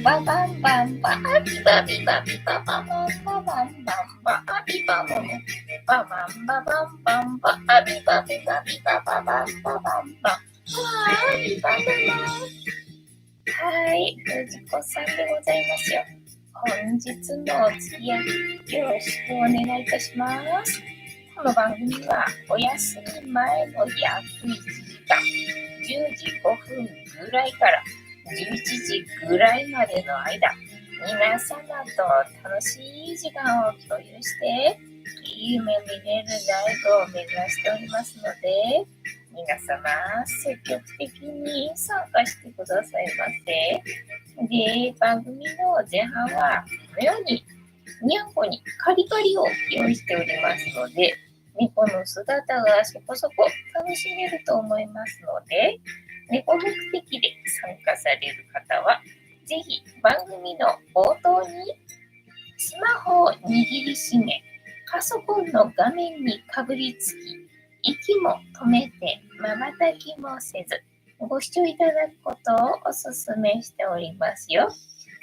ババンバンバビバビバビバババンババンバンバビバモモババンババンバンバビバビバビバババンババンバビバババン。はい、藤子さんでございますよ。本日のお付き合いよろしくお願いいたします。この番組はお休み前の約1時間10時5分ぐらいから11時ぐらいまでの間、皆様と楽しい時間を共有して夢見れるライブを目指しておりますので、皆様積極的に参加してくださいませ。で、番組の前半はこのようににゃんこにカリカリを用意しておりますので、猫の姿がそこそこ楽しめると思いますので、猫目的で参加される方は、ぜひ番組の冒頭にスマホを握りしめ、パソコンの画面にかぶりつき、息も止めて瞬きもせず、ご視聴いただくことをお勧めしておりますよ。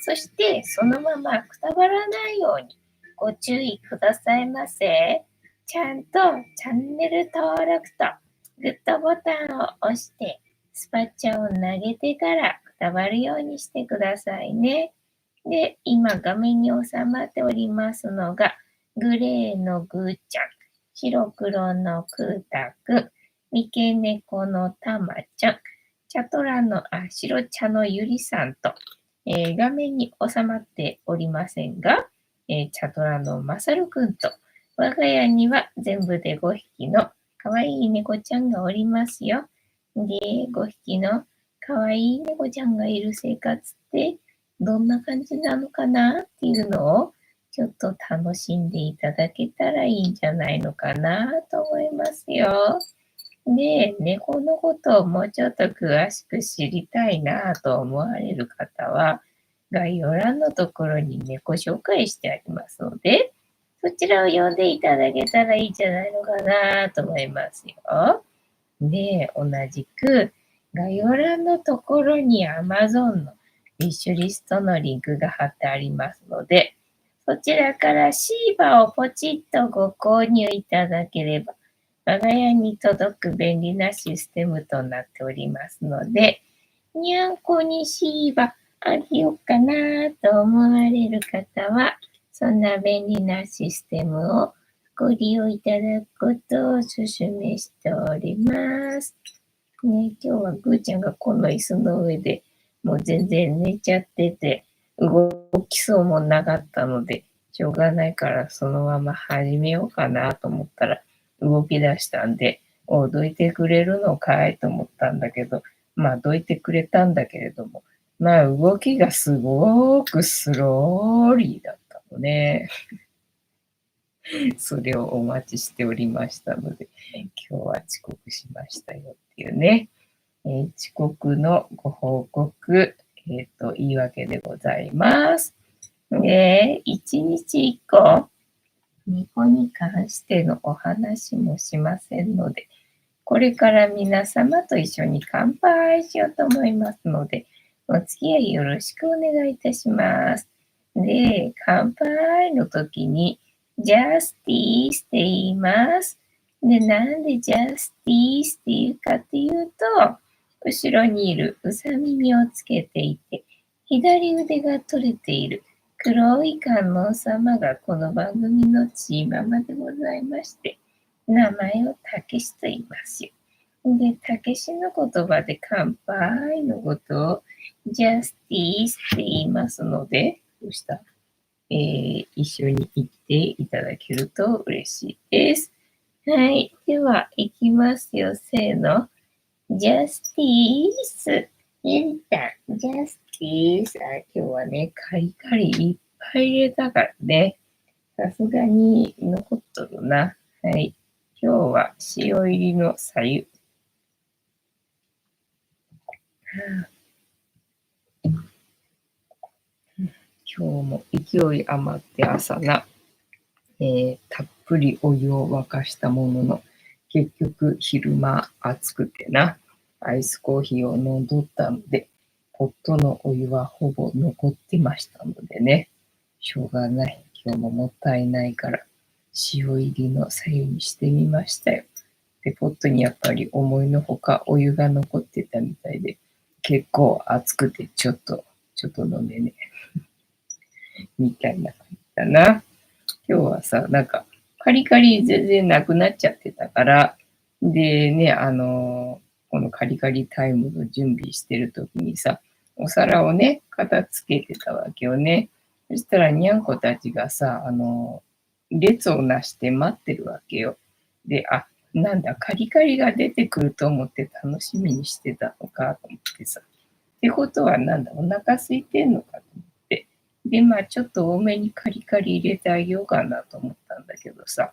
そしてそのままくたばらないようにご注意くださいませ。ちゃんとチャンネル登録とグッドボタンを押してスパチャを投げてからくたばるようにしてくださいね。で、今画面に収まっておりますのがグレーのぐーちゃん、白黒のくーたくん、三毛猫のたまちゃん、茶トラの白茶のゆりさんと、画面に収まっておりませんが、茶トラのまさるくんと、我が家には全部で5匹のかわいい猫ちゃんがおりますよ。で、5匹のかわいい猫ちゃんがいる生活ってどんな感じなのかなっていうのをちょっと楽しんでいただけたらいいんじゃないのかなと思いますよ。で、猫のことをもうちょっと詳しく知りたいなと思われる方は、概要欄のところに猫紹介してありますので、そちらを読んでいただけたらいいんじゃないのかなと思いますよ。で、同じく概要欄のところに Amazon のウィッシュリストのリンクが貼ってありますので、そちらからシーバをポチッとご購入いただければ、我が家に届く便利なシステムとなっておりますので、にゃんこにシーバあげようかなと思われる方は、そんな便利なシステムをご利用いただくことをお勧めしております。ね、今日はぐーちゃんがこの椅子の上でもう全然寝ちゃってて、動きそうもなかったので、しょうがないからそのまま始めようかなと思ったら動き出したんで、どいてくれるのかいと思ったんだけど、まあどいてくれたんだけれども、まあ動きがすごくスローリーだったのね。それをお待ちしておりましたので、今日は遅刻しましたよっていうね。遅刻のご報告、言い訳でございます。一日一個、猫に関してのお話もしませんので、これから皆様と一緒に乾杯しようと思いますので、お付き合いよろしくお願いいたします。で、乾杯の時に、ジャスティースって言います。で、なんでジャスティースって言うかっていうと、後ろにいるうさ耳をつけていて、左腕が取れている黒い観音様がこの番組のチーママでございまして、名前をたけしと言いますよ。で、たけしの言葉で乾杯のことをジャスティースって言いますので、どうした、一緒に言っていただけると嬉しいです。はい。では、いきますよ。せーの。ジャスティース。ゆりたん、ジャスティース。今日はね、カリカリいっぱい入れたからね。さすがに残っとるな。はい。今日は塩入りの白湯。今日も勢い余って朝な、たっぷりお湯を沸かしたものの、結局昼間暑くてな、アイスコーヒーを飲んどったので、ポットのお湯はほぼ残ってましたのでね、しょうがない。今日ももったいないから、塩入りの白湯にしてみましたよ。で、ポットにやっぱり思いのほかお湯が残ってたみたいで、結構熱くてちょっと飲めねみたいな感じだな。今日はさ、なんか、カリカリ全然なくなっちゃってたから、でね、このカリカリタイムの準備してる時にさ、お皿をね、片付けてたわけよね。そしたら、にゃんこたちがさ、列をなして待ってるわけよ。で、なんだ、カリカリが出てくると思って楽しみにしてたのかと思ってさ。ってことはなんだ、お腹空いてんのかと思って。で、まあちょっと多めにカリカリ入れてあげようかなと思ったんだけどさ、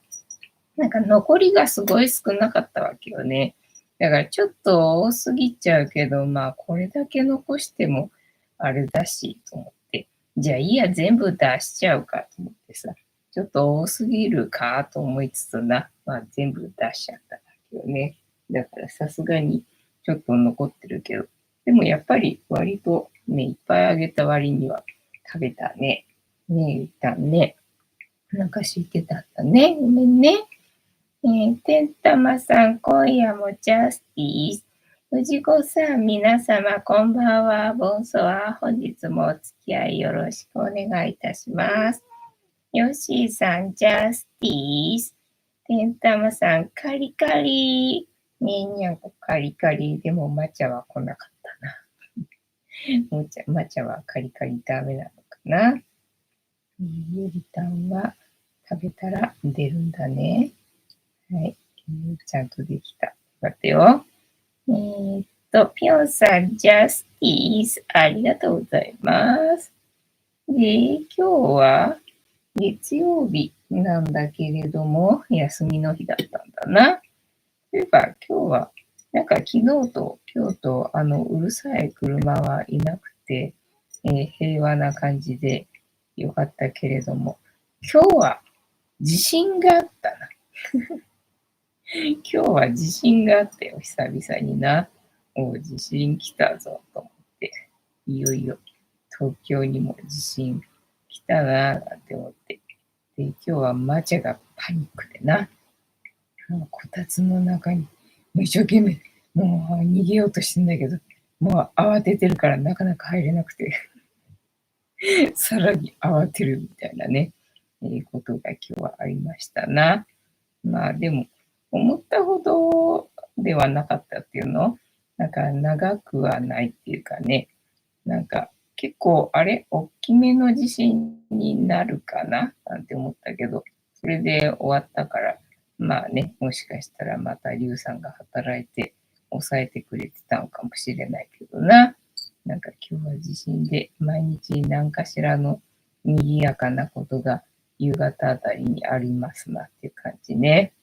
なんか残りがすごい少なかったわけよね。だからちょっと多すぎちゃうけど、まあこれだけ残してもあれだしと思って、じゃあいいや、全部出しちゃうかと思ってさ、ちょっと多すぎるかと思いつつな、まあ全部出しちゃったわけよね。だからさすがにちょっと残ってるけど、でもやっぱり割とね、いっぱいあげた割には食べたね。ねえ、いたね。お腹空いてたんだね。ごめんね。てんたまさん、今夜もジャスティス。藤子さん、皆様、こんばんは。ボンソワ。本日もお付き合いよろしくお願いいたします。ヨッシーさん、ジャスティス。てんたまさん、カリカリ。ねえにゃんこカリカリ。でも、抹茶は来なかったな。抹茶はカリカリダメなのかな。ゆりたんは食べたら出るんだね。はい。ちゃんとできた。待ってよ。ぴょんさん、ジャスティス、ありがとうございます。で、今日は月曜日なんだけれども、休みの日だったんだな。そういえば今日は、なんか昨日と今日と、うるさい車はいなくて、平和な感じでよかったけれども、今日は地震があったな。今日は地震があったよ、久々にな。地震来たぞと思って、いよいよ東京にも地震来たななんて思って。で、今日はマチャがパニックでな。こたつの中に、もう一生懸命、もう逃げようとしてんだけど、もう慌ててるからなかなか入れなくて、さらに慌てるみたいなね、ことが今日はありましたな。まあでも、思ったほどではなかったっていうの、なんか長くはないっていうかね、なんか結構大きめの地震になるかななんて思ったけど、それで終わったから、まあね、もしかしたらまた龍さんが働いて抑えてくれてたのかもしれないけどな。なんか今日は地震で毎日何かしらの賑やかなことが夕方あたりにありますなっていう感じね。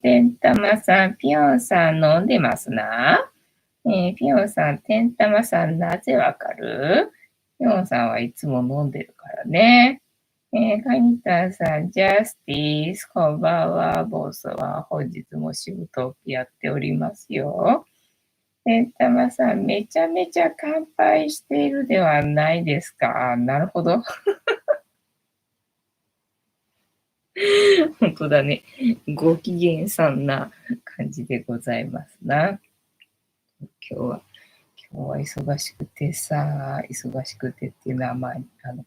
てんたまさん、ぴよんさん飲んでますな。ぴよんさん、てんたまさん、なぜわかる？ぴよんさんはいつも飲んでるからね。カニタさん、ジャスティス、こんばんは。ボスは本日も仕事をやっておりますよ。てんたまさん、めちゃめちゃ乾杯しているではないですか。なるほど。本当だね。ご機嫌さんな感じでございますな。今日は忙しくてさ、忙しくてっていうのは、まあ、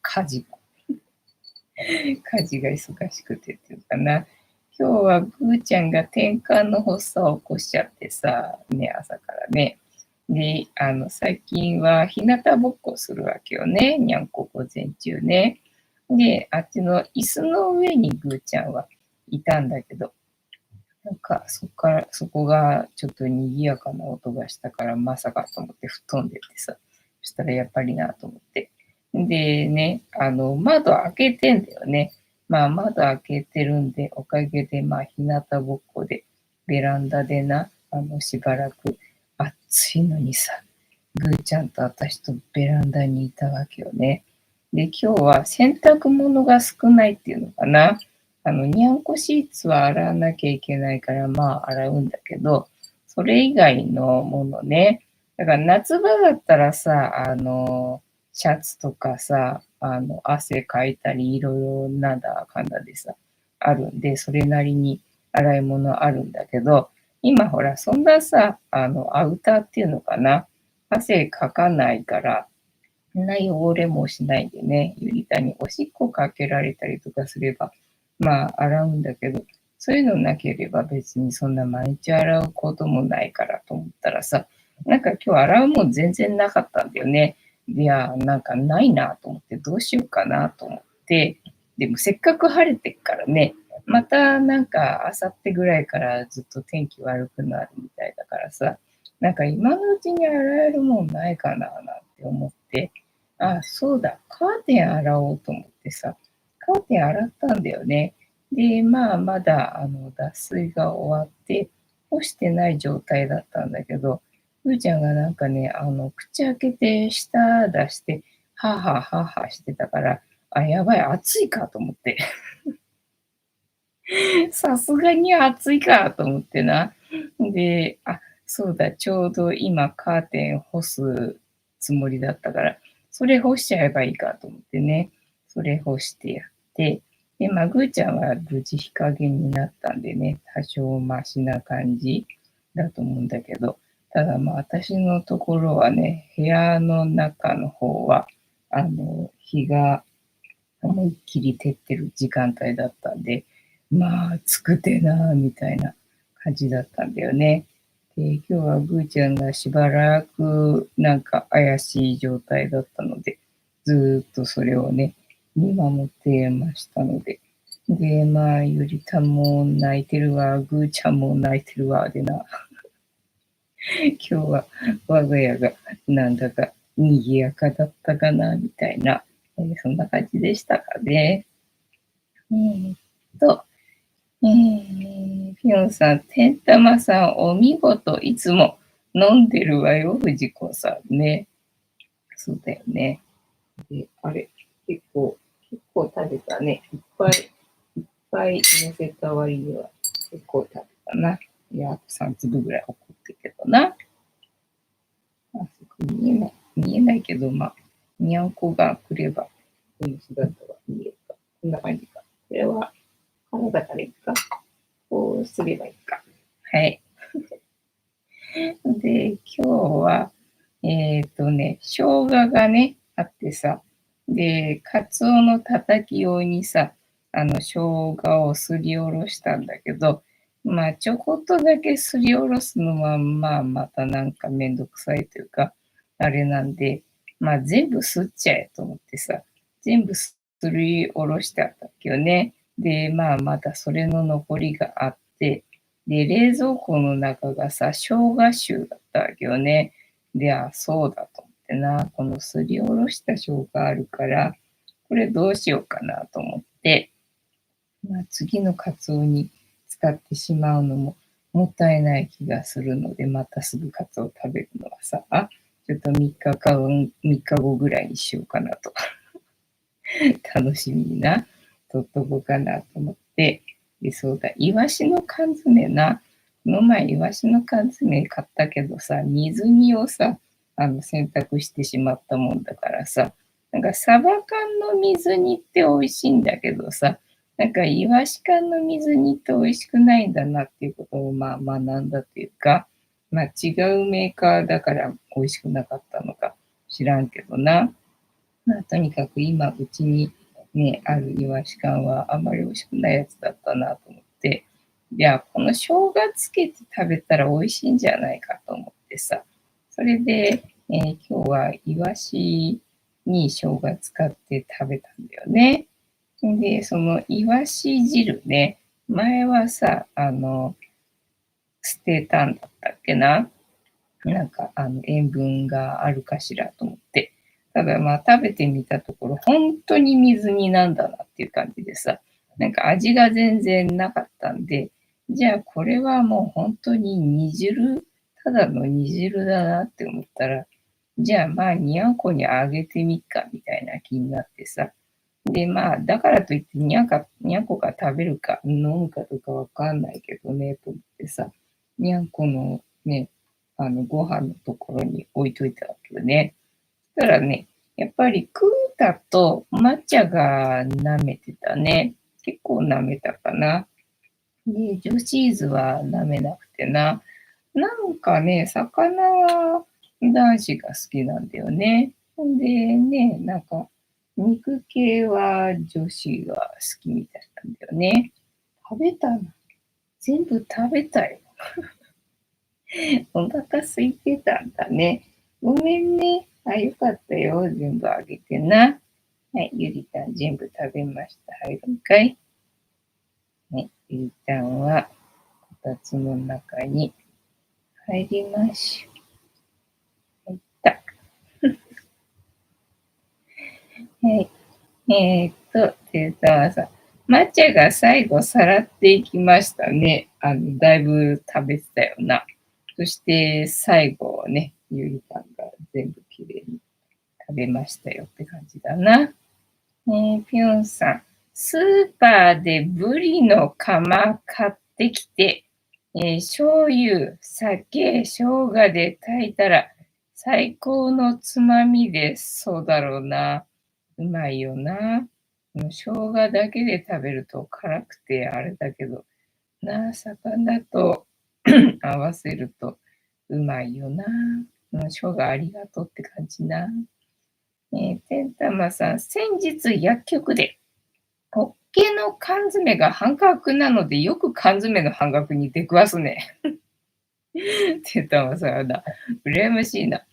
家事が忙しくてっていうかな。今日はぐーちゃんが転換の発作を起こしちゃってさ、ね、朝からね。で、最近は日向ぼっこするわけよね。にゃんこ午前中ね。で、あっちの椅子の上にぐーちゃんはいたんだけど、なんかそこがちょっと賑やかな音がしたからまさかと思って吹っ飛んでってさ、そしたらやっぱりなと思って。でね、窓開けてんだよね。まあ窓開けてるんで、おかげでまあ日向ぼっこでベランダでな、しばらく暑いのにさ、ぐーちゃんと私とベランダにいたわけよね。で、今日は洗濯物が少ないっていうのかな。にゃんこシーツは洗わなきゃいけないから、まあ洗うんだけど、それ以外のものね、だから夏場だったらさ、シャツとかさ、汗かいたり、いろいろなんだかんだでさ、あるんで、それなりに洗い物あるんだけど、今ほら、そんなさ、アウターっていうのかな、汗かかないから、そんな汚れもしないでね、ゆりたにおしっこかけられたりとかすれば、まあ洗うんだけど、そういうのなければ別にそんな毎日洗うこともないからと思ったらさ、なんか今日洗うもん全然なかったんだよね。いや、なんかないなと思ってどうしようかなと思って、でもせっかく晴れてっからね、またなんか明後日ぐらいからずっと天気悪くなるみたいだからさ、なんか今のうちに洗えるもんないかななんて思って、あ、そうだ、カーテン洗おうと思ってさ、カーテン洗ったんだよね。で、まあ、まだ、脱水が終わって、干してない状態だったんだけど、ふーちゃんがなんかね、口開けて舌出して、はあはあはあはあしてたから、あ、やばい、暑いかと思って。さすがに暑いかと思ってな。で、あ、そうだ、ちょうど今カーテン干すつもりだったから、それ干しちゃえばいいかと思ってね、それ干してやって、で、まあ、ぐーちゃんは無事日陰になったんでね、多少マシな感じだと思うんだけど、ただまあ私のところはね、部屋の中の方は、日が思いっきり照ってる時間帯だったんで、まあ、暑くてなみたいな感じだったんだよね。で、今日はぐーちゃんがしばらくなんか怪しい状態だったので、ずーっとそれをね、見守ってましたので。で、まあ、ゆりたんも泣いてるわ、ぐーちゃんも泣いてるわ、でな。今日は我が家がなんだか賑やかだったかな、みたいな、そんな感じでしたかね。えーっと、ピョンさん、てんたまさん、お見事、いつも飲んでるわよ、藤子さんね。そうだよね。で、あれ、結構食べたね。いっぱい乗せた割には結構食べたな。いや、あと3粒ぐらい怒ってるけどな。あそこ見えないけど、まあ、にゃんこが来れば、この姿は見えるか。こんな感じか。これは、体からいくか。こうすればいいか。はい。で、今日は、生姜がね、あってさ、で、カツオのたたき用にさ、生姜をすりおろしたんだけど、まあ、ちょこっとだけすりおろすのは、まあ、またなんかめんどくさいというか、あれなんで、まあ、全部すっちゃえと思ってさ、全部すりおろしてあったっけよね。で、まあ、またそれの残りがあって、で、冷蔵庫の中がさ、生姜臭だったわけよね。で、あ、そうだと思ってな、このすりおろした生姜あるから、これどうしようかなと思って、まあ、次のカツオに使ってしまうのももったいない気がするので、またすぐカツオ食べるのはさ、ちょっと3日後ぐらいにしようかなと楽しみにな、とっとこうかなと思って、で、そうだ、イワシの缶詰な、この前イワシの缶詰買ったけどさ、水煮をさ、洗濯してしまったもんだからさ、なんかサバ缶の水煮って美味しいんだけどさ、なんかイワシ缶の水煮って美味しくないんだなっていうことをまあ学んだというか、まあ違うメーカーだから美味しくなかったのか知らんけどな。まあ、とにかく今、うちにね、あるイワシ缶はあまり美味しくないやつだったなと思って、いや、この生姜つけて食べたら美味しいんじゃないかと思ってさ、それで、今日はイワシに生姜使って食べたんだよね。で、そのイワシ汁ね、前はさ、捨てたんだったっけな。なんか、塩分があるかしらと思って。ただまあ食べてみたところ、本当に水煮なんだなっていう感じでさ、なんか味が全然なかったんで、じゃあこれはもう本当に煮汁、ただの煮汁だなって思ったら、じゃあまあにゃんこにあげてみっかみたいな気になってさ。でまあだからといってにゃんこが食べるか飲むかとかわかんないけどねと思ってさ、にゃんこのね、ご飯のところに置いといたわけよね。そしたらね、やっぱりクータと抹茶が舐めてたね。結構舐めたかな。で、ジョシーズは舐めなくてな。なんかね、魚は男子が好きなんだよね。ほんでね、なんか、肉系は女子が好きみたいなんだよね。食べたな。全部食べたよ。お腹空いてたんだね。ごめんね。あ、よかったよ。全部あげてな。はい、ゆりたん全部食べました。入るんかい？ね、ゆりたんは、こたつの中に入りましょう。入った。はい。ていうたさ、抹茶が最後さらっていきましたね。だいぶ食べてたよな。そして最後ね、ゆりたんが全部きれいに食べましたよって感じだな。ぴょんさん、スーパーでブリのカマ買ってきて、醤油、酒、生姜で炊いたら最高のつまみです。そうだろうな。うまいよな。生姜だけで食べると辛くてあれだけど、魚と合わせるとうまいよな。生姜ありがとうって感じな。てんたまさん、先日薬局でホッケの缶詰が半額なので、よく缶詰の半額に出くわすね。てんたまさんだ。羨ましいな。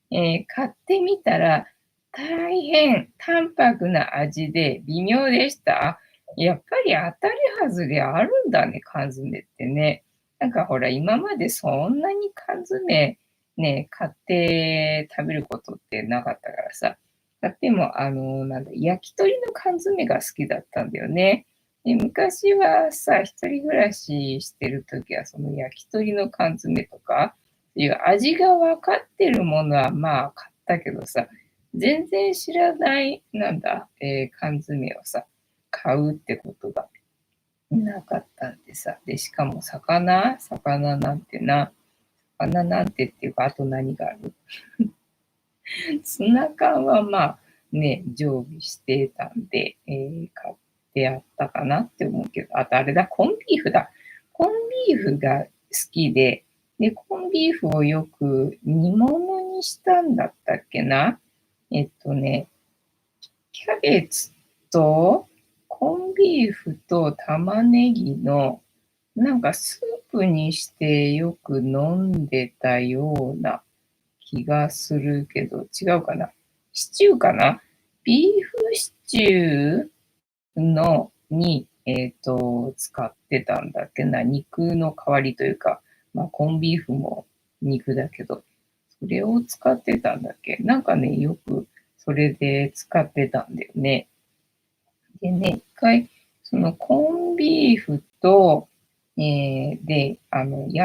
買ってみたら、大変淡白な味で微妙でした。やっぱり当たり外れあるんだね、缶詰ってね。なんかほら、今までそんなに缶詰ね、買って食べることってなかったからさ。買っても、焼き鳥の缶詰が好きだったんだよね。で、昔はさ、一人暮らししてるときは、その焼き鳥の缶詰とか、いう味が分かってるものはまあ買ったけどさ、全然知らない、缶詰をさ、買うってことがなかったんでさ。で、しかも魚なんてっていうか、あと何がある？ツナ缶はまあね、常備してたんで、買ってあったかなって思うけど、あとあれだ、コンビーフだ。コンビーフが好きで、で、コンビーフをよく煮物にしたんだったっけな。えっとね、キャベツとコンビーフと玉ねぎのなんかスープにしてよく飲んでたような気がするけど、違うかな。シチューかな。ビーフシチューに使ってたんだっけな。肉の代わりというか、まあ、コンビーフも肉だけど、それを使ってたんだっけ。なんかね、よくそれで使ってたんだよね。でね、一回、そのコンビーフと、野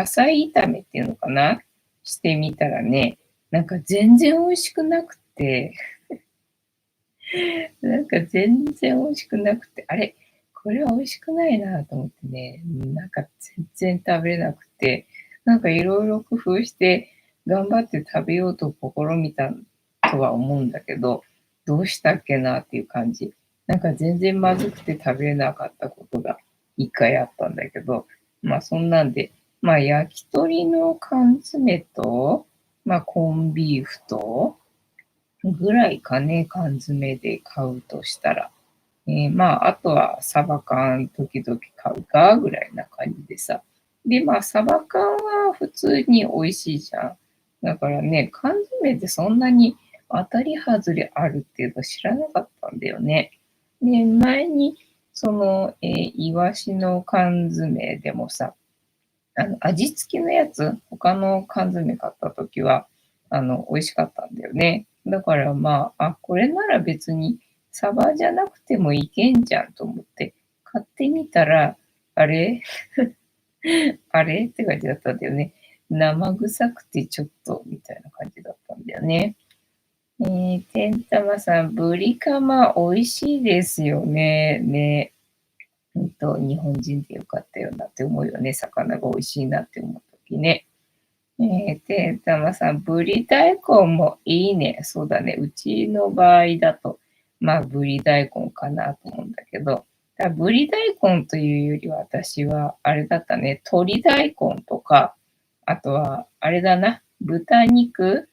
菜炒めっていうのかなしてみたらね、なんか全然美味しくなくて、なんか全然美味しくなくて、あれ、これは美味しくないなと思ってね、なんか全然食べれなくて、なんかいろいろ工夫して頑張って食べようと試みたとは思うんだけど、どうしたっけなっていう感じ。なんか全然まずくて食べれなかったことが一回あったんだけど、まあそんなんで、まあ焼き鳥の缶詰と、まあコンビーフと、ぐらいかね、缶詰で買うとしたら。まあ、あとはサバ缶時々買うかぐらいな感じでさ。で、まあ、サバ缶は普通に美味しいじゃん。だからね、缶詰ってそんなに当たり外れあるっていうの知らなかったんだよね。で、前に、イワシの缶詰でもさ、味付きのやつ、他の缶詰買った時は、美味しかったんだよね。だからまあ、これなら別にサバじゃなくてもいけんじゃんと思って買ってみたら、あれあれって感じだったんだよね。生臭くてちょっとみたいな感じだったんだよね。てんたまさん、ブリカマ美味しいですよね。ね。日本人でよかったよなって思うよね。魚が美味しいなって思うときね。てんたまさん、ぶり大根もいいね。そうだね。うちの場合だと、まあ、ぶり大根かなと思うんだけど、ぶり大根というよりは私は、あれだったね。鶏大根とか、あとは、あれだな。豚肉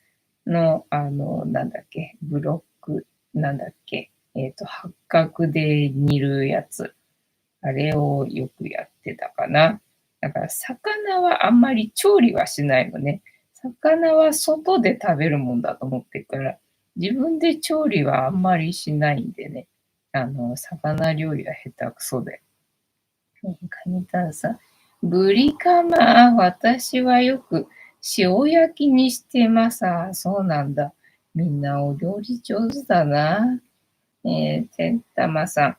の、なんだっけ、ブロック、なんだっけ、八角で煮るやつ。あれをよくやってたかな。だから魚はあんまり調理はしないのね。魚は外で食べるもんだと思ってるから、自分で調理はあんまりしないんでね。魚料理は下手くそで。カニタンさん、ブリカマ、私はよく塩焼きにしてます。あ、そうなんだ。みんなお料理上手だな。てんたまさん、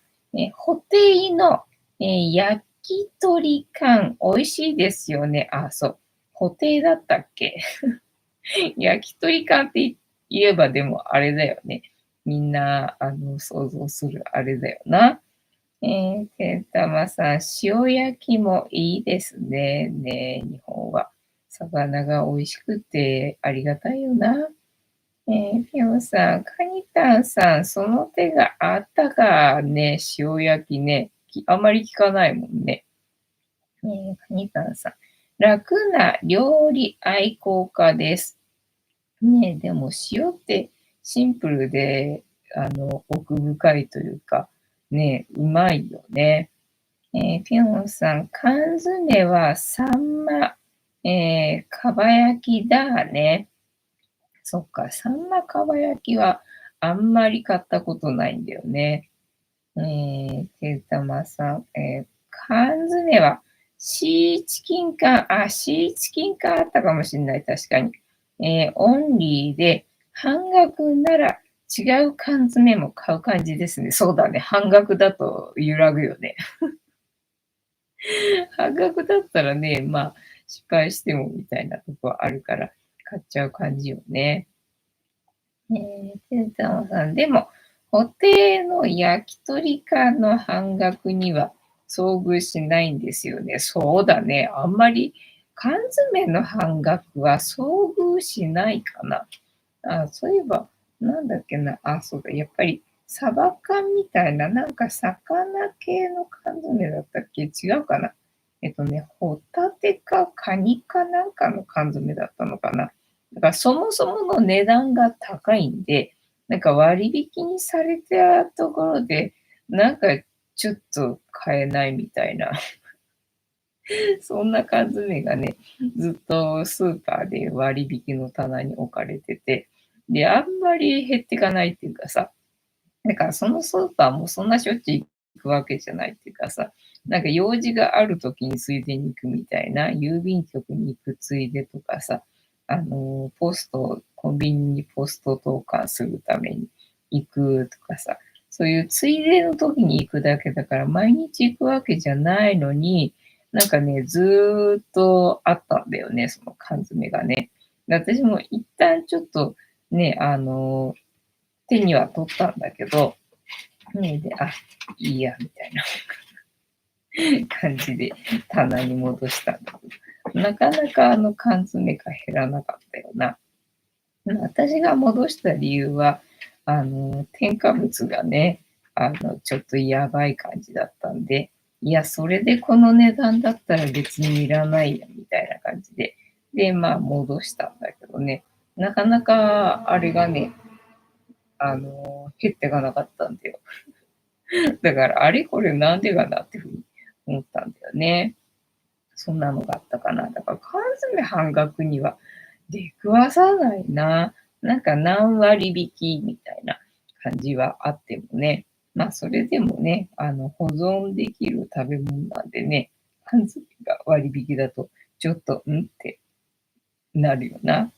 ホテイの、焼き鳥缶、美味しいですよね。あ、そう。ホテイだったっけ？焼き鳥缶って言えばでもあれだよね。みんな、想像するあれだよな。てんたまさん、塩焼きもいいですね。ね、日本は。魚が美味しくてありがたいよな。ピョンさん、カニタンさん、その手があったかね、塩焼きね。あまり聞かないもんね。カニタンさん、楽な料理愛好家です。ね、でも塩ってシンプルで、奥深いというか、ね、うまいよね。ピョンさん、缶詰はサンマ、かば焼きだね。そっか、サンマかば焼きはあんまり買ったことないんだよね。てうたまさん、缶詰はシーチキン缶、あ、シーチキン缶あったかもしんない、確かに。オンリーで半額なら違う缶詰も買う感じですね。そうだね、半額だと揺らぐよね。半額だったらね、まあ、失敗してもみたいなとこあるから買っちゃう感じよね。てんたまさん、でも、布袋の焼き鳥缶の半額には遭遇しないんですよね。そうだね。あんまり缶詰の半額は遭遇しないかな。あ、そういえば、なんだっけな。あ、そうだ。やっぱり、サバ缶みたいな、なんか魚系の缶詰だったっけ？違うかな。ホタテかカニかなんかの缶詰だったのかな。だからそもそもの値段が高いんで、なんか割引にされたところで、なんかちょっと買えないみたいな、そんな缶詰がね、ずっとスーパーで割引の棚に置かれてて、で、あんまり減ってかないっていうかさ、だからそのスーパーもそんなしょっちゅう行くわけじゃないっていうかさ、なんか用事がある時についでに行くみたいな、郵便局に行くついでとかさ、コンビニにポスト投函するために行くとかさ、そういうついでの時に行くだけだから毎日行くわけじゃないのに、なんかね、ずーっとあったんだよね、その缶詰がね。で私も一旦ちょっとね、手には取ったんだけど、ね、で、あ、いいや、みたいな感じで棚に戻したんだけど、なかなか缶詰が減らなかったよな。私が戻した理由は、添加物がね、ちょっとやばい感じだったんで、いや、それでこの値段だったら別にいらないや、みたいな感じで、で、まあ、戻したんだけどね、なかなかあれがね、減ってかなかったんだよ。だから、あれこれなんでかなっていうふうに思ったんだよね。そんなのがあったかな。だから缶詰半額には出くわさないな。なんか何割引きみたいな感じはあってもね。まあそれでもね、保存できる食べ物なんでね、缶詰が割引だとちょっと、ってなるよな。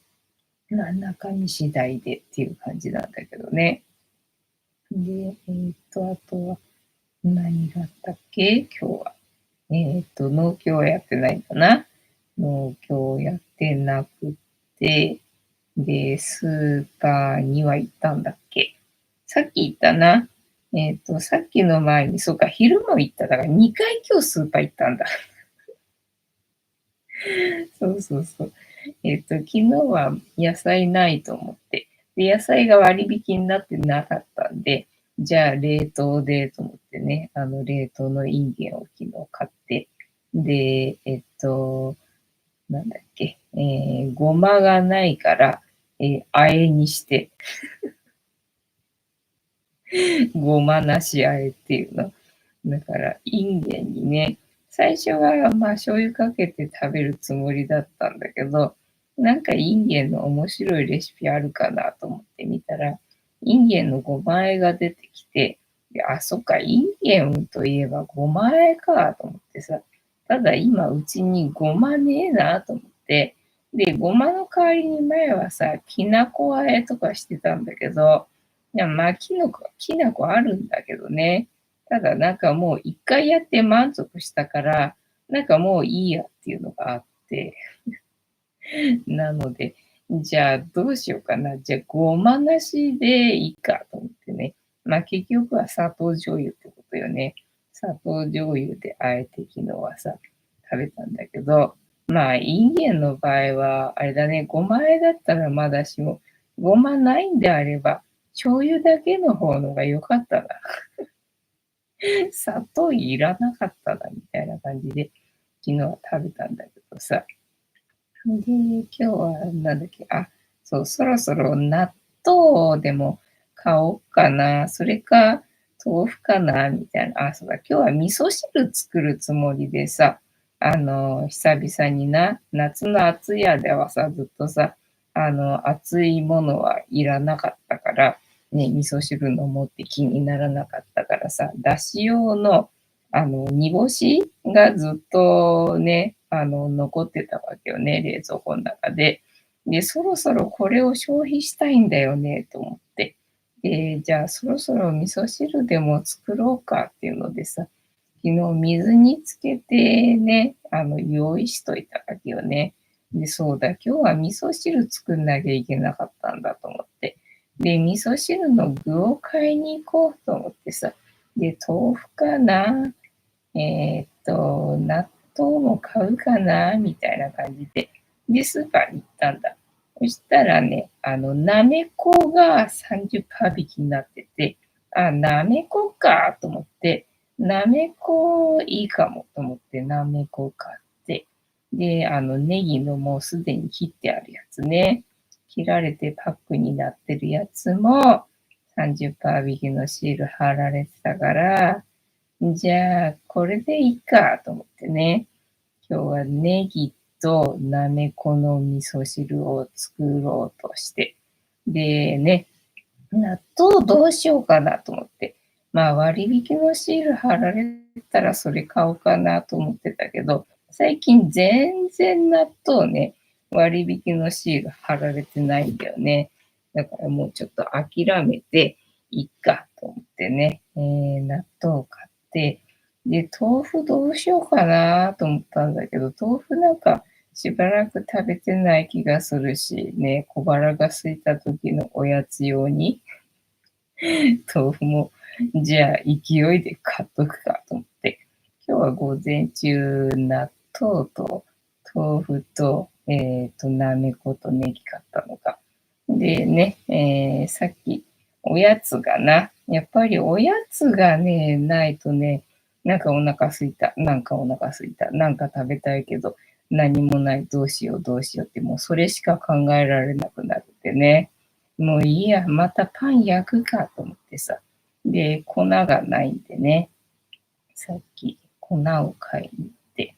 中身次第でっていう感じなんだけどね。で、あとは何があったっけ今日は。農協やってないかな。農協やってなくて、で、スーパーには行ったんだっけ。さっき行ったな。さっきの前に、そうか、昼も行った。だから2回今日スーパー行ったんだ。そうそうそう。昨日は野菜ないと思って、で、野菜が割引になってなかったんで、じゃあ冷凍でと思ってね、冷凍のインゲンを昨日買って、で、なんだっけ、ごまがないから、和えにして、ごまなし和えっていうの。だから、インゲンにね、最初はまあ醤油かけて食べるつもりだったんだけど、なんかインゲンの面白いレシピあるかなと思ってみたら、インゲンのごま和えが出てきて、であ、そっか、インゲンといえばごま和えかと思ってさ、ただ今うちにごまねえなと思って、で、ごまの代わりに前はさ、きなこ和えとかしてたんだけど、いや、まあ、きなこあるんだけどね。ただなんかもう一回やって満足したから、なんかもういいやっていうのがあって、なので、じゃあどうしようかな。じゃあごまなしでいいかと思ってね。まあ結局は砂糖醤油ってことよね。砂糖醤油であえて昨日はさ、食べたんだけど、まあインゲンの場合は、あれだね、ごま和えだったらまだしも、ごまないんであれば、醤油だけの方のが良かったな。砂糖いらなかったな、みたいな感じで、昨日は食べたんだけどさ。で、今日はなんだっけ、あ、そう、そろそろ納豆でも買おうかな、それか豆腐かな、みたいな。あ、そうだ、今日は味噌汁作るつもりでさ、久々にな、夏の暑い間はさ、ずっとさ、熱いものはいらなかったから、ね、味噌汁飲もうって気にならなかったからさ、だし用の煮干しがずっとね、残ってたわけよね、冷蔵庫の中で。で、そろそろこれを消費したいんだよね、と思って。で、じゃあそろそろ味噌汁でも作ろうかっていうのでさ、昨日水につけてね、用意しといたわけよね。で、そうだ、今日は味噌汁作んなきゃいけなかったんだと思って。で、味噌汁の具を買いに行こうと思ってさ、で、豆腐かな、納豆も買うかなみたいな感じで、で、スーパーに行ったんだ。そしたらね、なめこが30%引きになってて、あ、なめこかと思って、なめこいいかもと思って、なめこ買って、で、ネギのもうすでに切ってあるやつね、切られてパックになってるやつも30%引きのシール貼られてたから、じゃあ、これでいいかと思ってね。今日はネギとなめこの味噌汁を作ろうとして。でね、納豆どうしようかなと思って。まあ割引のシール貼られたらそれ買おうかなと思ってたけど、最近全然納豆ね、割引のシール貼られてないんだよね。だからもうちょっと諦めていっかと思ってね、納豆を買って、で、豆腐どうしようかなと思ったんだけど、豆腐なんかしばらく食べてない気がするし、ね、小腹が空いた時のおやつ用に豆腐も、じゃあ勢いで買っとくかと思って、今日は午前中、納豆と豆腐と、なめことネギ買ったのか。でね、さっき、おやつがな、やっぱりおやつがね、ないとね、なんかお腹空いた、なんかお腹空いた、なんか食べたいけど、何もない、どうしよう、どうしようって、もうそれしか考えられなくなるってね。もういいや、またパン焼くかと思ってさ。で、粉がないんでね、さっき粉を買いに行って、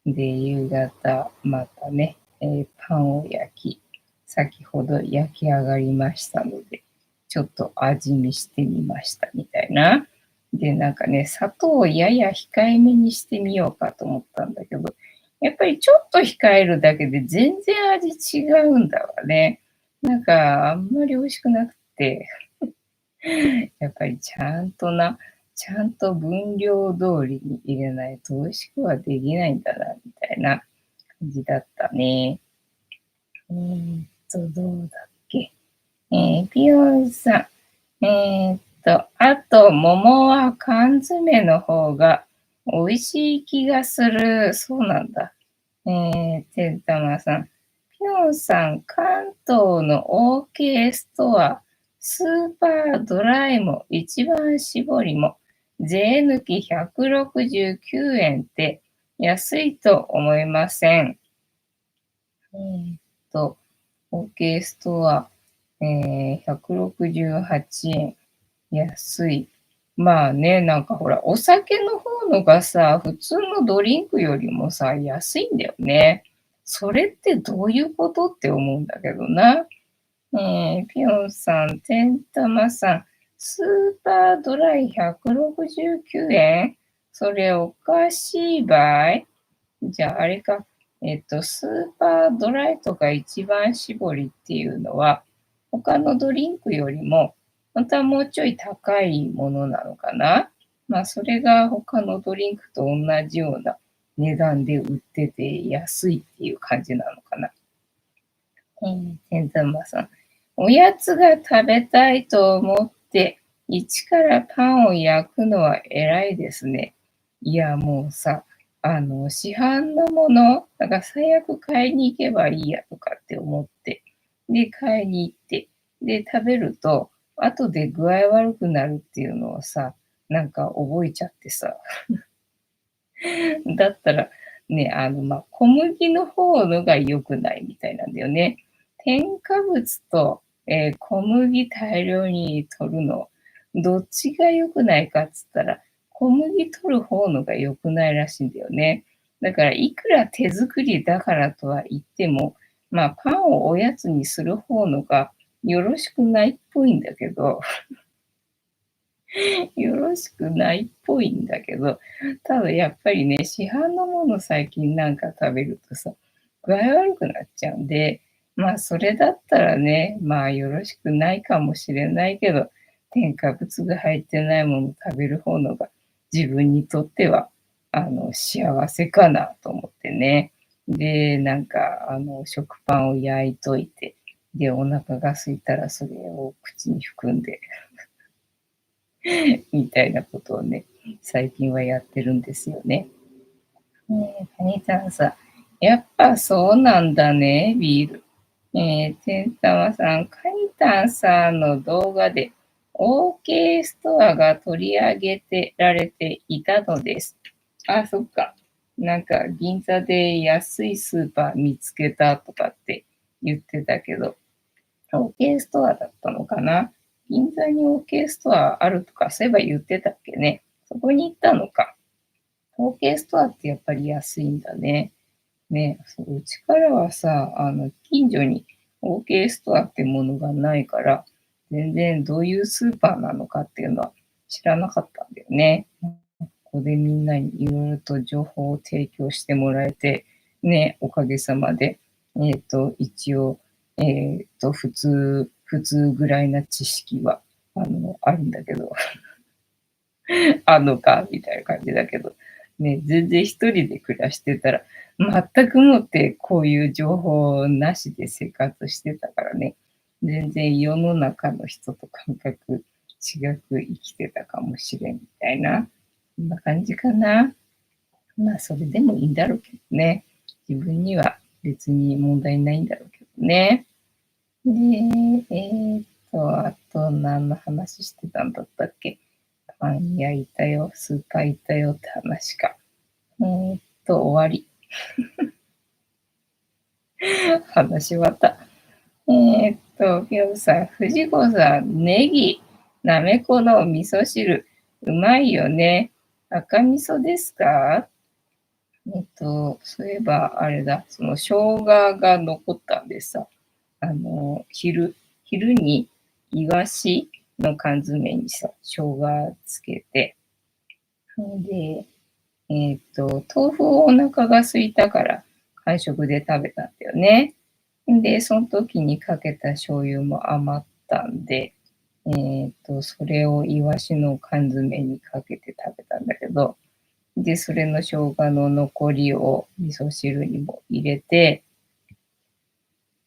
で、夕方またね、パンを焼き、先ほど焼き上がりましたので、ちょっと味見してみましたみたいな。で、なんかね、砂糖をやや控えめにしてみようかと思ったんだけど、やっぱりちょっと控えるだけで全然味違うんだわね。なんかあんまり美味しくなくて、やっぱりちゃんと分量通りに入れないと美味しくはできないんだな、みたいな感じだったね。どうだっけ。ピヨンさん。あと、桃は缶詰の方が美味しい気がする。そうなんだ。てんたまさん。ぴょんさん、関東の OK ストア、スーパードライも一番搾りも税抜き169円って安いと思いません。OK ストア、168円。安い。まあね、なんかほら、お酒の方のがさ、普通のドリンクよりもさ、安いんだよね。それってどういうことって思うんだけどな。ぴょんさん、てんたまさん、スーパードライ169円それおかしいばい。じゃあ、あれか。スーパードライとか一番搾りっていうのは、他のドリンクよりも、またもうちょい高いものなのかな。まあ、それが他のドリンクと同じような値段で売ってて安いっていう感じなのかな。天玉さん。おやつが食べたいと思って、一からパンを焼くのは偉いですね。いや、もうさ、市販のもの、だから最悪買いに行けばいいやとかって思って、で、買いに行って、で、食べると、後で具合悪くなるっていうのをさ、なんか覚えちゃってさ、だったら、ね、小麦の方のが良くないみたいなんだよね。添加物と、小麦大量に取るの、どっちが良くないかっつったら、小麦取る方のが良くないらしいんだよね。だから、いくら手作りだからとは言っても、まあ、パンをおやつにする方のがよろしくないっぽいんだけど、よろしくないっぽいんだけど、ただやっぱりね、市販のもの最近なんか食べるとさ、具合悪くなっちゃうんで、まあそれだったらね、まあよろしくないかもしれないけど、添加物が入ってないもの食べる方のが自分にとっては、幸せかなと思ってね。で、なんか、食パンを焼いといて、で、お腹が空いたらそれを口に含んで、みたいなことをね、最近はやってるんですよね。カニタンさん、やっぱそうなんだね、ビール。てんたまさん、カニタンさんの動画で OK ストアが取り上げてられていたのです。あ、そっか。なんか銀座で安いスーパー見つけたとかって言ってたけど、OK ストアだったのかな。銀座に OK ストアあるとか、そういえば言ってたっけね。そこに行ったのか。OK ストアってやっぱり安いんだね。ね、うちからはさ、近所に OK ストアってものがないから、全然どういうスーパーなのかっていうのは知らなかったんだよね。ここでみんなにいろいろと情報を提供してもらえて、ね、おかげさまで、一応、普通ぐらいな知識は、あるんだけど、あんのかみたいな感じだけど、ね、全然一人で暮らしてたら、全くもってこういう情報なしで生活してたからね、全然世の中の人と感覚違く生きてたかもしれんみたいな、そんな感じかな。まあ、それでもいいんだろうけどね。自分には別に問題ないんだろうけどね。で、あと何の話してたんだったっけ。パン焼いたよ、スーパー行ったよって話か。終わり。話し終わった。ピョンさん、藤子さん、ネギ、なめこの味噌汁、うまいよね。赤味噌ですか？そういえば、あれだ、その生姜が残ったんでさ、昼にイワシの缶詰にさ、生姜つけて、で、豆腐をお腹が空いたから間食で食べたんだよね。で、その時にかけた醤油も余ったんで、それをイワシの缶詰にかけて食べたんだけど、で、それの生姜の残りを味噌汁にも入れて、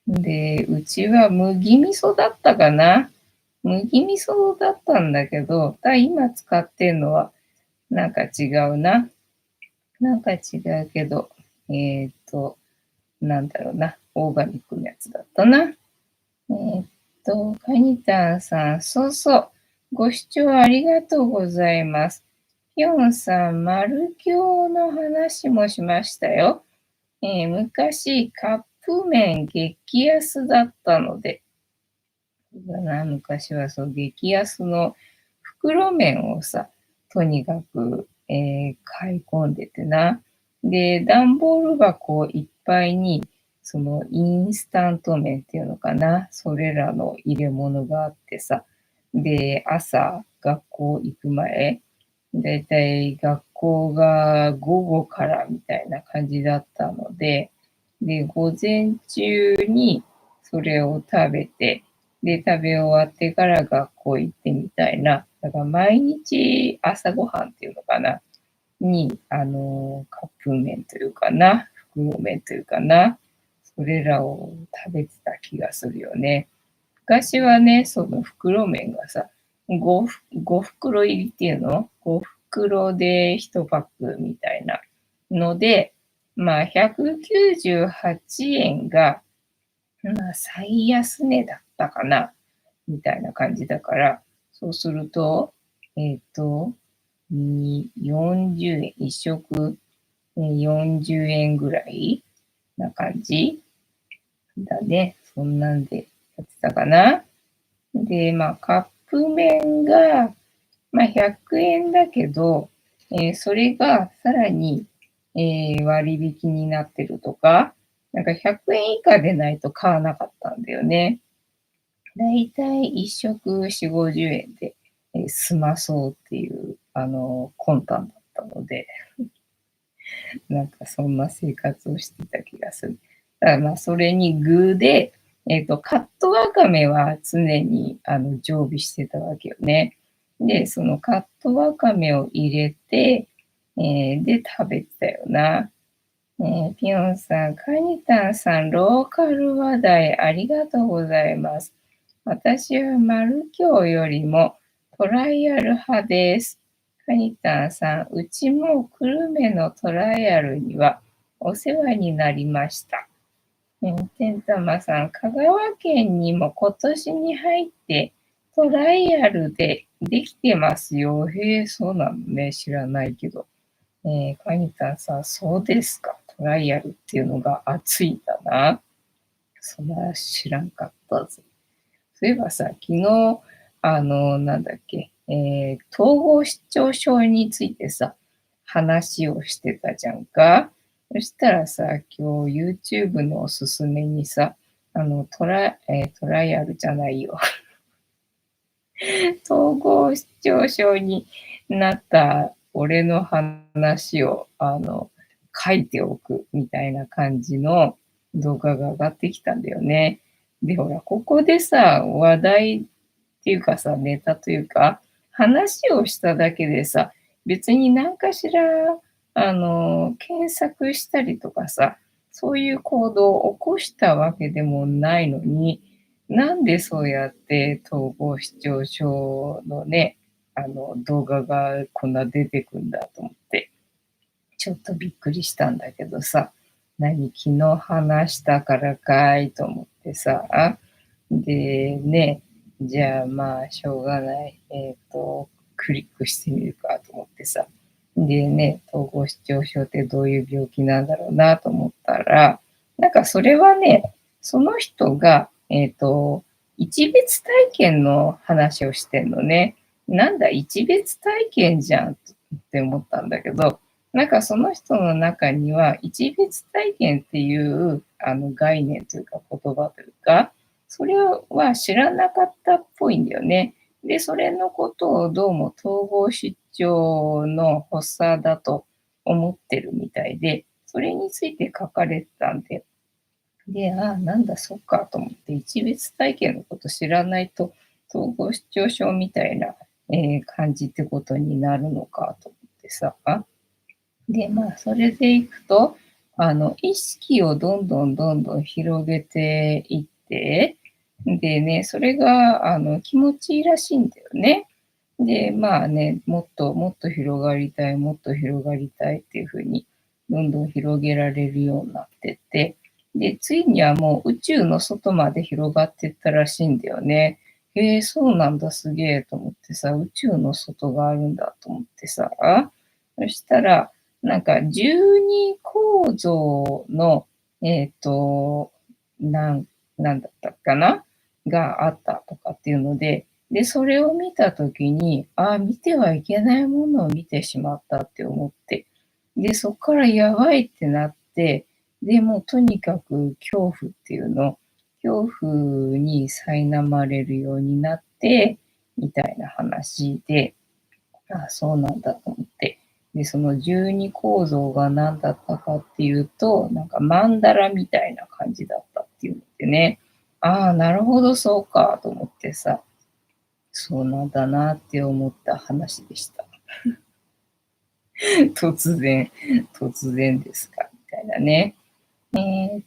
で、うちは麦味噌だったかな。麦味噌だったんだけど、今使ってるのはなんか違うな。なんか違うけど、なんだろうな。オーガニックのやつだったな。カニタンさん、そうそう。ご視聴ありがとうございます。ピョンさん、マルキョウの話もしましたよ。昔、カップ麺激安だったので、昔はそう激安の袋麺をさ、とにかく、買い込んでてな。で、段ボール箱いっぱいに、そのインスタント麺っていうのかな、それらの入れ物があってさ、で、朝学校行く前、だいたい学校が午後からみたいな感じだったので、で、午前中にそれを食べて、で、食べ終わってから学校行ってみたいな。だから毎日朝ごはんっていうのかな。に、カップ麺というかな。袋麺というかな。それらを食べてた気がするよね。昔はね、その袋麺がさ、5袋入りっていうの ?5 袋で1パックみたいなので、まあ、198円が、まあ、最安値だったかな、みたいな感じだから、そうすると、40円、一食40円ぐらいな感じだね。そんなんでやってたかな。で、まあ、カップ麺が、まあ、100円だけど、それがさらに、割引になってるとか、なんか100円以下でないと買わなかったんだよね。だいたい1食4、50円で、済まそうっていう、魂胆だったので、なんかそんな生活をしてた気がする。だからまあ、それに具で、カットわかめは常に常備してたわけよね。で、そのカットわかめを入れて、で、食べてたよな。ピヨンさん、カニタンさん、ローカル話題ありがとうございます。私はマルキョウよりもトライアル派です。カニタンさん、うちも久留米のトライアルにはお世話になりました。てんたまさん、香川県にも今年に入ってトライアルでできてますよ。へえ、そうなのね。知らないけど。カニタンさん、そうですか。トライアルっていうのが熱いんだな。そんな知らんかったぜ。そういえばさ、昨日、なんだっけ、統合失調症についてさ、話をしてたじゃんか。そしたらさ、今日 YouTube のおすすめにさ、トライアルじゃないよ。統合失調症になった俺の話を、書いておくみたいな感じの動画が上がってきたんだよね。で、ほら、ここでさ、話題っていうかさ、ネタというか、話をしただけでさ、別に何かしら、検索したりとかさ、そういう行動を起こしたわけでもないのに、なんでそうやって統合失調症のね、動画がこんな出てくんだと思って、ちょっとびっくりしたんだけどさ、昨日話したからかいと思ってさ、でね、じゃあまあしょうがない。クリックしてみるかと思ってさ。でね、統合失調症ってどういう病気なんだろうなと思ったら、なんかそれはね、その人が、一別体験の話をしてんのね。なんだ、一別体験じゃんって思ったんだけど、なんかその人の中には一別体験っていう概念というか言葉というか、それは知らなかったっぽいんだよね。で、それのことをどうも統合失調の発作だと思ってるみたいで、それについて書かれてたんで、で、なんだ、そっかと思って、一別体験のこと知らないと、統合失調症みたいな、感じってことになるのかと思ってさ。で、まあ、それでいくと、意識をどんどんどんどん広げていって、でね、それが、気持ちいいらしいんだよね。で、まあね、もっともっと広がりたい、もっと広がりたいっていうふうに、どんどん広げられるようになってって、で、ついにはもう宇宙の外まで広がってったらしいんだよね。そうなんだ、すげえと思ってさ、宇宙の外があるんだと思ってさ、そしたら、なんか12構造の、えっと、なんなんだったかながあったとかっていうので、で、それを見た時に、見てはいけないものを見てしまったって思って、で、そっからやばいってなって、で、もうとにかく恐怖っていうの、恐怖に苛まれるようになって、みたいな話で、そうなんだと思って。で、その十二構造が何だったかっていうと、なんか曼荼羅みたいな感じだったっていうのでね、なるほど、そうかと思ってさ、そうなんだなって思った話でした。突然、突然ですか、みたいなね。テ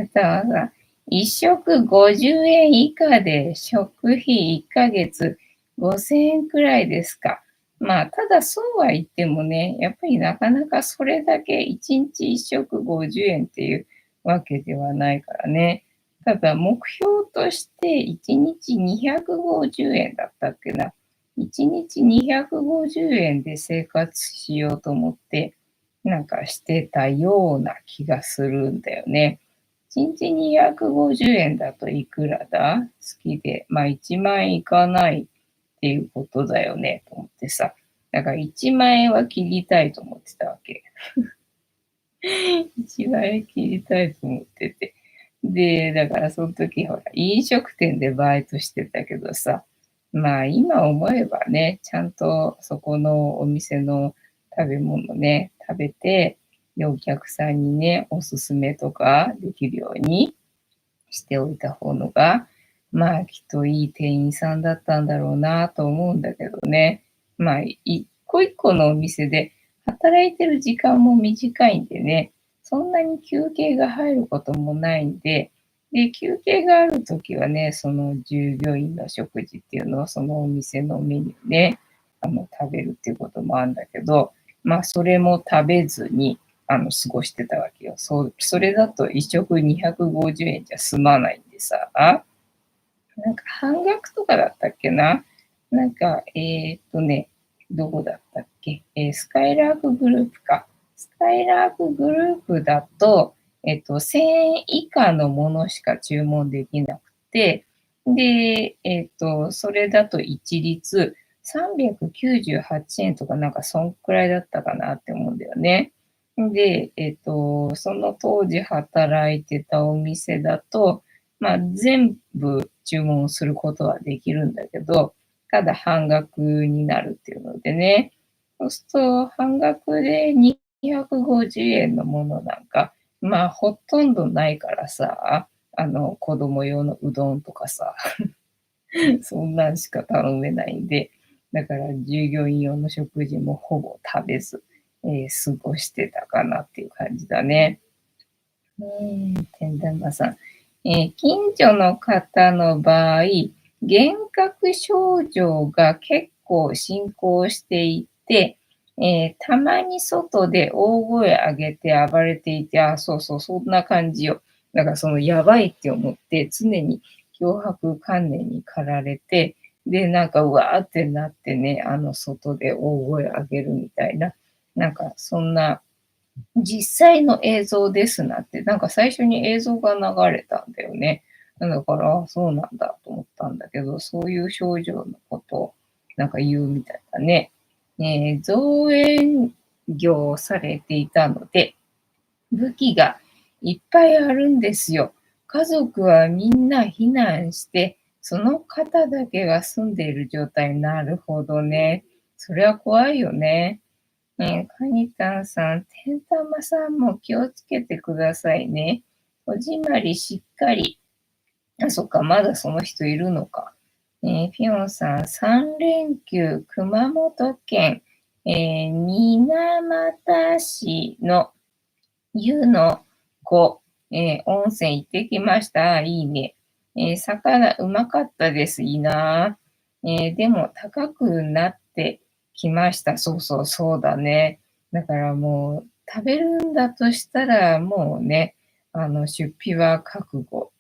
ータさん、1食50円以下で食費1ヶ月5000円くらいですか。まあ、ただそうは言ってもね、やっぱりなかなかそれだけ1日1食50円っていうわけではないからね。ただ目標として1日250円だったっけな。1日250円で生活しようと思ってなんかしてたような気がするんだよね。1日250円だといくらだ月で。まあ1万円いかないっていうことだよね、と思ってさ。だから1万円は切りたいと思ってたわけ。1万円切りたいと思ってて。で、だからその時ほら、飲食店でバイトしてたけどさ、まあ今思えばね、ちゃんとそこのお店の食べ物ね、食べて、で、お客さんにね、おすすめとかできるようにしておいた方のが、まあきっといい店員さんだったんだろうなと思うんだけどね。まあ一個一個のお店で働いてる時間も短いんでね、そんなに休憩が入ることもないんで、で、休憩があるときはね、その従業員の食事っていうのをそのお店のメニューね、食べるっていうこともあるんだけど、まあそれも食べずに、過ごしてたわけよ。それだと一食250円じゃ済まないんでさ、なんか半額とかだったっけな。なんか、どこだったっけ、スカイラークグループか。スカイラークグループだと、1000円以下のものしか注文できなくて、で、それだと一律398円とかなんかそんくらいだったかなって思うんだよね。で、その当時働いてたお店だと、まあ、全部注文することはできるんだけど、ただ半額になるっていうのでね。そうすると半額で250円のものなんか、まあ、ほとんどないからさ、子供用のうどんとかさ、そんなんしか頼めないんで、だから従業員用の食事もほぼ食べず、過ごしてたかなっていう感じだね。けん玉さん。近所の方の場合、幻覚症状が結構進行していて、たまに外で大声上げて暴れていて、そうそう、そんな感じよ。だからそのやばいって思って、常に脅迫観念に駆られて、で、なんかうわーってなってね、外で大声上げるみたいな、なんかそんな実際の映像ですなって、なんか最初に映像が流れたんだよね。だから、そうなんだと思ったんだけど、そういう症状のことをなんか言うみたいだね。造園業をされていたので、武器がいっぱいあるんですよ。家族はみんな避難して、その方だけが住んでいる状態になるほどね。それは怖いよね。カニタンさん、てんたまさんも気をつけてくださいね。おじまりしっかり。そっか、まだその人いるのか。ピョンさん、3連休、熊本県、水俣市の湯の湖、温泉行ってきました。いいね。魚うまかったです。いいな。でも高くなってきました。そうそう、そうだね。だからもう食べるんだとしたらもうね、出費は覚悟、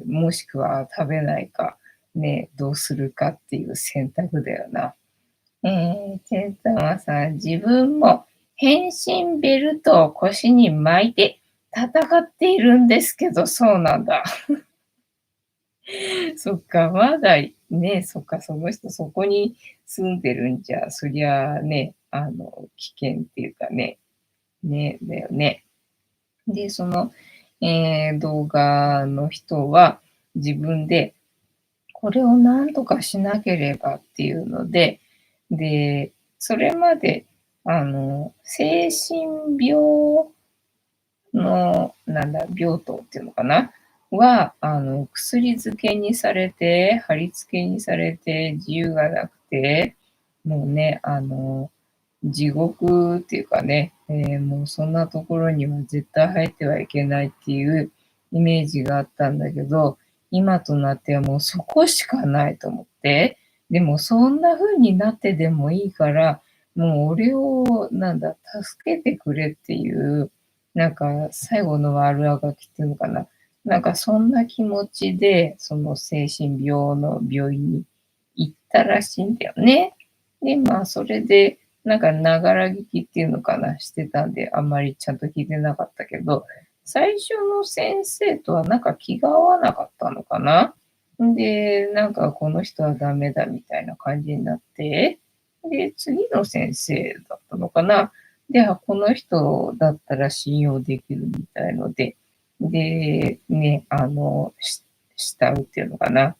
もしくは食べないか、ね、どうするかっていう選択だよな。ケンタマさん、自分も変身ベルトを腰に巻いて戦っているんですけど、そうなんだ。そっか、まだね、そっか、その人そこに住んでるんじゃ、そりゃね、危険っていうかね、ね、だよね。で、その、動画の人は自分でこれを何とかしなければっていうので、で、それまで、精神病の、病棟っていうのかなは、薬漬けにされて、貼り付けにされて、自由がなくて、もうね、地獄っていうかね、もうそんなところには絶対入ってはいけないっていうイメージがあったんだけど、今となってはもうそこしかないと思って、でもそんな風になってでもいいから、もう俺を、助けてくれっていう、最後の悪あがきっていうのかな。そんな気持ちで、その精神病の病院に行ったらしいんだよね。で、まあ、それで、ながら聞きっていうのかな、してたんで、あんまりちゃんと聞いてなかったけど、最初の先生とは気が合わなかったのかな。で、この人はダメだみたいな感じになって、で、次の先生だったのかな。で、この人だったら信用できるみたいので、で、ね、慕うっていうのかな、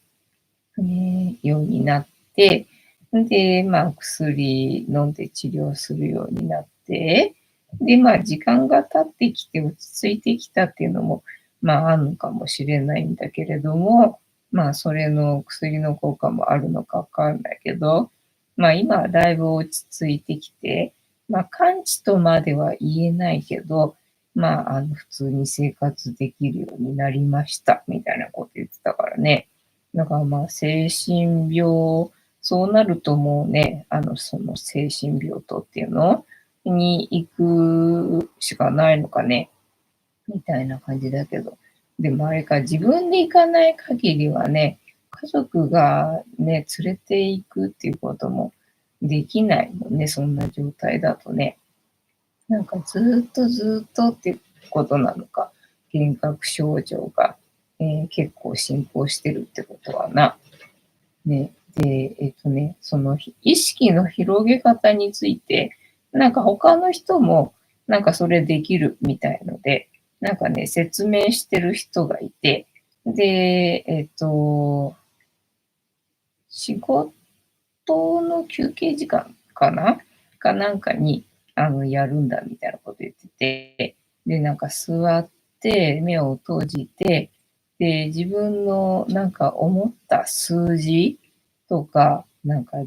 ようになって、で、まあ、薬飲んで治療するようになって、で、まあ、時間が経ってきて落ち着いてきたっていうのも、まあ、あるのかもしれないんだけれども、まあ、それの薬の効果もあるのかわかんないけど、まあ、今はだいぶ落ち着いてきて、まあ、完治とまでは言えないけど、まあ、普通に生活できるようになりました、みたいなこと言ってたからね。だからまあ、精神病、そうなるともうね、その精神病棟っていうのに行くしかないのかね、みたいな感じだけど。でもあれか、自分で行かない限りはね、家族がね、連れて行くっていうこともできないもんね、そんな状態だとね。ずっとっていうことなのか、幻覚症状が、結構進行してるってことはな。ね、で、その意識の広げ方について、他の人もそれできるみたいので、説明してる人がいて、で、仕事の休憩時間かなに、やるんだみたいなこと言ってて、で、座って目を閉じて、で、自分の思った数字とか、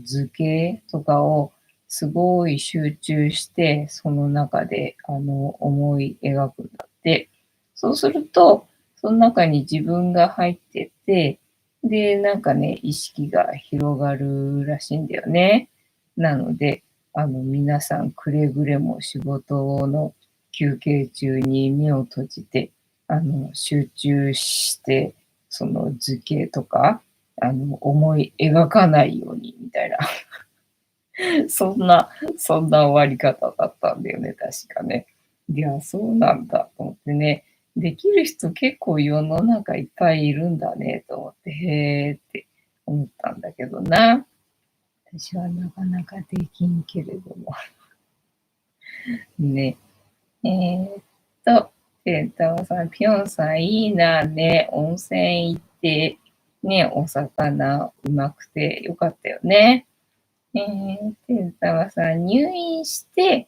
図形とかをすごい集中して、その中で、思い描くんだって。そうすると、その中に自分が入ってて、で、意識が広がるらしいんだよね。なので、皆さんくれぐれも仕事の休憩中に目を閉じて、集中して、その図形とか、思い描かないようにみたいな、そんな終わり方だったんだよね、確かね。いや、そうなんだと思ってね。できる人結構世の中いっぱいいるんだねと思って、へーって思ったんだけどな。私はなかなかできんけれども。ね。えーっと、ペーターさん、ピョンさん、いいなね。温泉行って、ね、お魚うまくてよかったよね。天沢さん、入院して、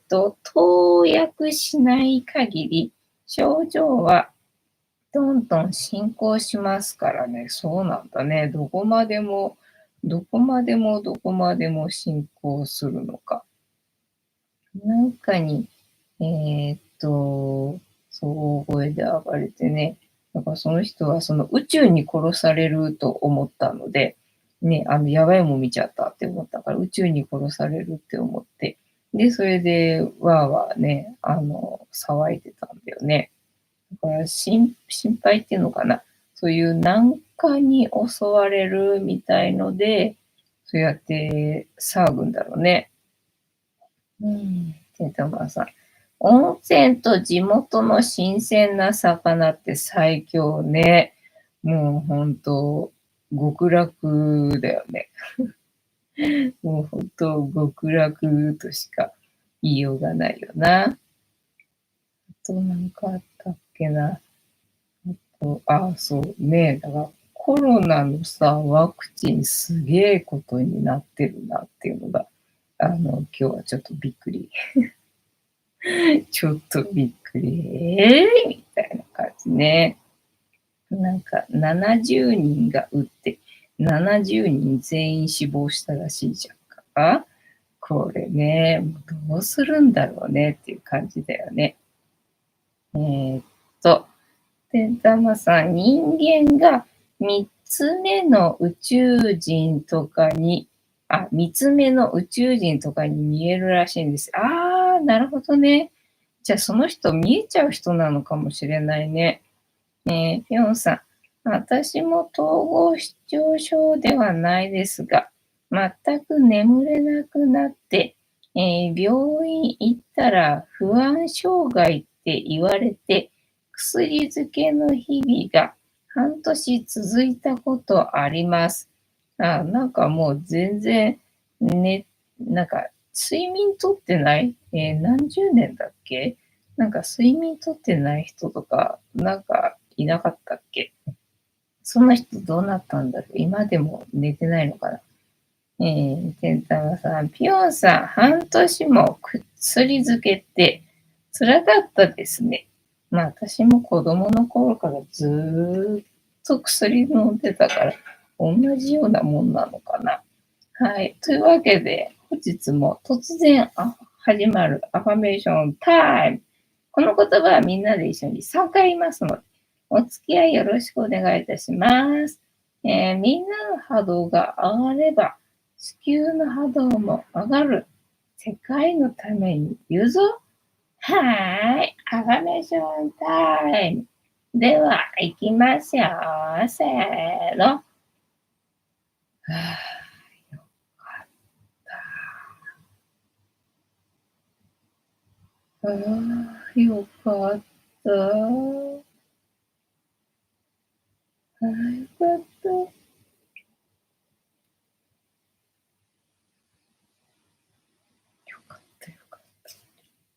投薬しない限り、症状はどんどん進行しますからね。そうなんだね。どこまでも進行するのか。なんかに、そう、大声で暴れてね。だからその人はその宇宙に殺されると思ったので、ね、やばいもん見ちゃったって思ったから、宇宙に殺されるって思って、で、それで、わーわーね、騒いでたんだよね。だから心配っていうのかな。そういう難関に襲われるみたいので、そうやって騒ぐんだろうね。てんたまさん。温泉と地元の新鮮な魚って最強ね。もうほんと、極楽だよね。もうほんと、極楽としか言いようがないよな。あとなんかあったっけな。そうね。だからコロナのさ、ワクチンすげえことになってるなっていうのが、今日はちょっとびっくり。ちょっとびっくり。みたいな感じね。なんか70人が打って、70人全員死亡したらしいじゃんか。これね、どうするんだろうねっていう感じだよね。ーっと、で、ダマさん、人間が3つ目の宇宙人とかに、3つ目の宇宙人とかに見えるらしいんです。なるほどね。じゃあその人見えちゃう人なのかもしれないね。ぴょんさん、私も統合失調症ではないですが、全く眠れなくなって、病院行ったら不安障害って言われて、薬漬けの日々が半年続いたことあります。なんかもう全然、ね、なんか睡眠とってない、何十年だっけ。なんか睡眠とってない人とか、なんかいなかったっけ。そんな人どうなったんだろう。今でも寝てないのかな。てんたまさん、ぴよんさん、半年も薬漬けって辛かったですね。私も子供の頃からずーっと薬飲んでたから、同じようなもんなのかな。はい。というわけで、本日も突然始まるアファメーションタイム。この言葉はみんなで一緒に3回言いますので、お付き合いよろしくお願いいたします。みんなの波動が上がれば、地球の波動も上がる。世界のために言うぞ。はーい。アファメーションタイム。では、行きましょう。せーの。はぁ、よかった。よかった。よかった。よかったよかった。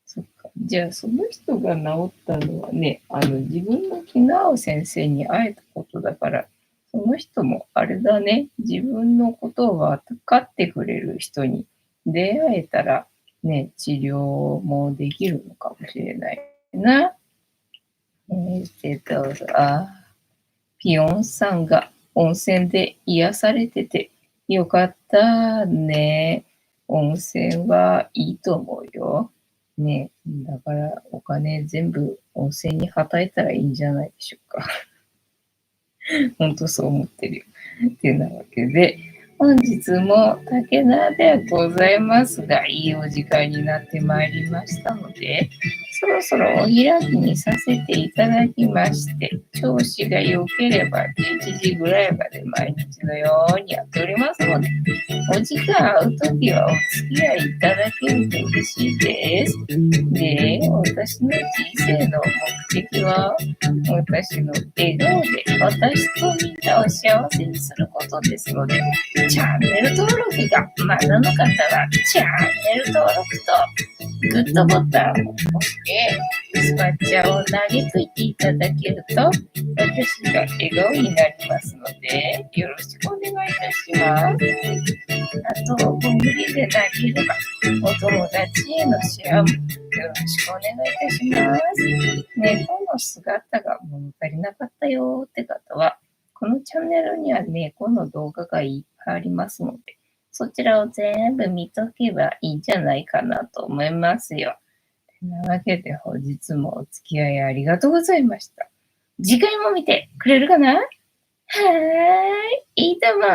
そっか。じゃあ、その人が治ったのはね、自分の気の合う先生に会えたことだから、その人もあれだね、自分のことを分かってくれる人に出会えたら、ね、治療もできるのかもしれないな。どうぞ。ピヨンさんが温泉で癒されててよかったね。温泉はいいと思うよ。ね、だからお金全部温泉にはたいたらいいんじゃないでしょうか。本当そう思ってるよ。ってなわけで、本日も竹縄ではございますが、いいお時間になってまいりましたので、そろそろお開きにさせていただきまして、調子が良ければ11時ぐらいまで毎日のようにやっておりますので、お時間合うときはお付き合いいただけると嬉しいです。で、私の人生の目的は、私の笑顔で私とみんなを幸せにすることですので、チャンネル登録がまだの方は、チャンネル登録とグッドボタンを押して、スパチャを投げといていただけると、私が笑顔になりますので、よろしくお願いいたします。あと、無理でなければ、お友達へのシェアもよろしくお願いいたします。猫の姿が物足りなかったよって方は、このチャンネルには猫の動画がいっぱいありますので、そちらを全部見とけばいいんじゃないかなと思いますよ。てなわけで本日もお付き合いありがとうございました。次回も見てくれるかな？はーい、いいとも。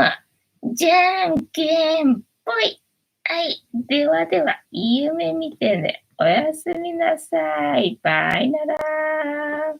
じゃんけんぽい。はい、ではでは、いい夢見てね。おやすみなさい。バイならー。